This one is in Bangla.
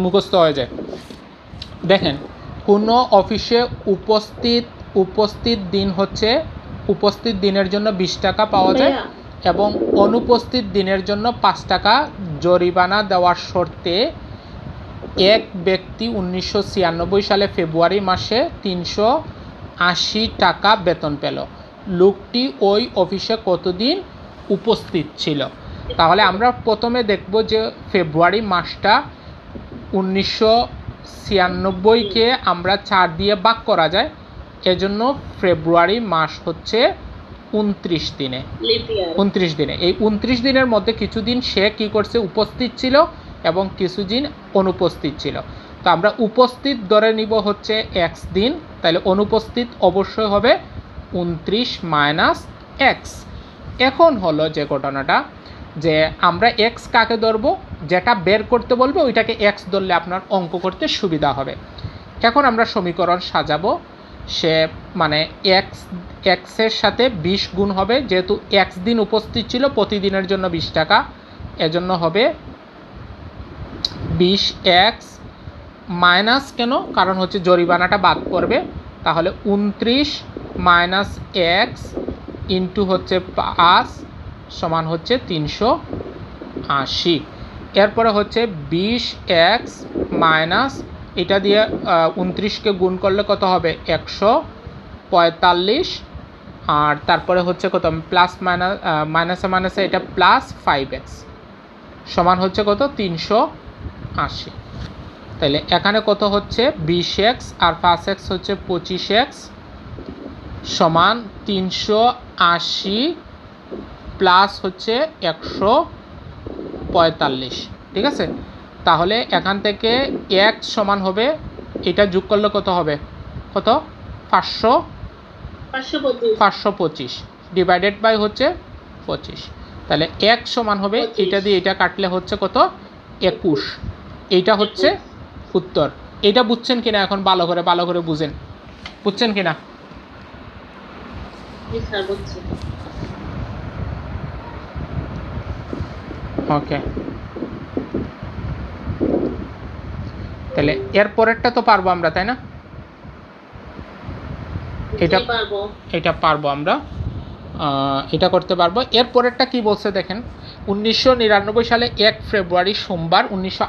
মুখস্থ হয়ে যায়। দেখেন, কোনো অফিসে উপস্থিত দিন হচ্ছে, উপস্থিত দিনের জন্য 20 টাকা পাওয়া যায় এবং অনুপস্থিত দিনের জন্য 5 টাকা জরিমানা দেওয়ার শর্তে এক ব্যক্তি 1996 সালে ফেব্রুয়ারি মাসে 380 টাকা বেতন পেল। লোকটি ওই অফিসে কতদিন উপস্থিত ছিল? তাহলে আমরা প্রথমে দেখব যে ফেব্রুয়ারি মাসটা 1996-কে আমরা 4 দিয়ে ভাগ করা যায়, এজন্য ফেব্রুয়ারি মাস হচ্ছে 29 দিনে। 29 দিনে, এই 29 দিনের মধ্যে কিছুদিন সে কী করছে, উপস্থিত ছিল এবং কিছুদিন অনুপস্থিত ছিল। তো আমরা উপস্থিত ধরে নিব হচ্ছে x দিন, তাহলে অনুপস্থিত অবশ্যই হবে 29 মাইনাস এক্স। এখন হলো যে ঘটনাটা, যে আমরা x কাকে ধরবো, যেটা বের করতে বলবে ওইটাকে x ধরলে আপনার অঙ্ক করতে সুবিধা হবে। এখন আমরা সমীকরণ সাজাবো, সে মানে এক্সের সাথে 20 গুণ হবে, যেহেতু x দিন উপস্থিত ছিল প্রতিদিনের জন্য 20 টাকা, এজন্য হবে 20x মাইনাস, কেন, কারণ হচ্ছে জরিমানাটা বাদ করবে, তাহলে 29 মাইনাস এক্স ইন্টু হচ্ছে 5 সমান হচ্ছে 380। এরপরে হচ্ছে 20x মাইনাস, এটা দিয়ে 29কে গুণ করলে কত হবে, 145, আর তারপরে হচ্ছে কত, প্লাস মাইনাসে মাইনাসে এটা প্লাস 5x সমান হচ্ছে কত, 380। তাহলে এখানে কত হচ্ছে 20x আর 5x হচ্ছে 25x সমান 380 প্লাস হচ্ছে 145, ঠিক আছে। তাহলে এখান থেকে x সমান হবে, এটা যোগ করলে কত হবে, কত, 525 ডিভাইডেড বাই হচ্ছে 25, তাহলে x সমান হবে, এটা দিয়ে এটা কাটলে হচ্ছে কত, 21। এইটা হচ্ছে উত্তর। এটা বুঝছেন কিনা এখন ভালো করে বুঝছেন কিনা? ওকে, তাহলে এর পরেরটা তো পারবো আমরা, তাই না? এটা পারবো আমরা, এটা করতে পারবো। এর পরেরটা কি বলছে দেখেন, 1999 সালে 1 ফেব্রুয়ারি সোমবার 19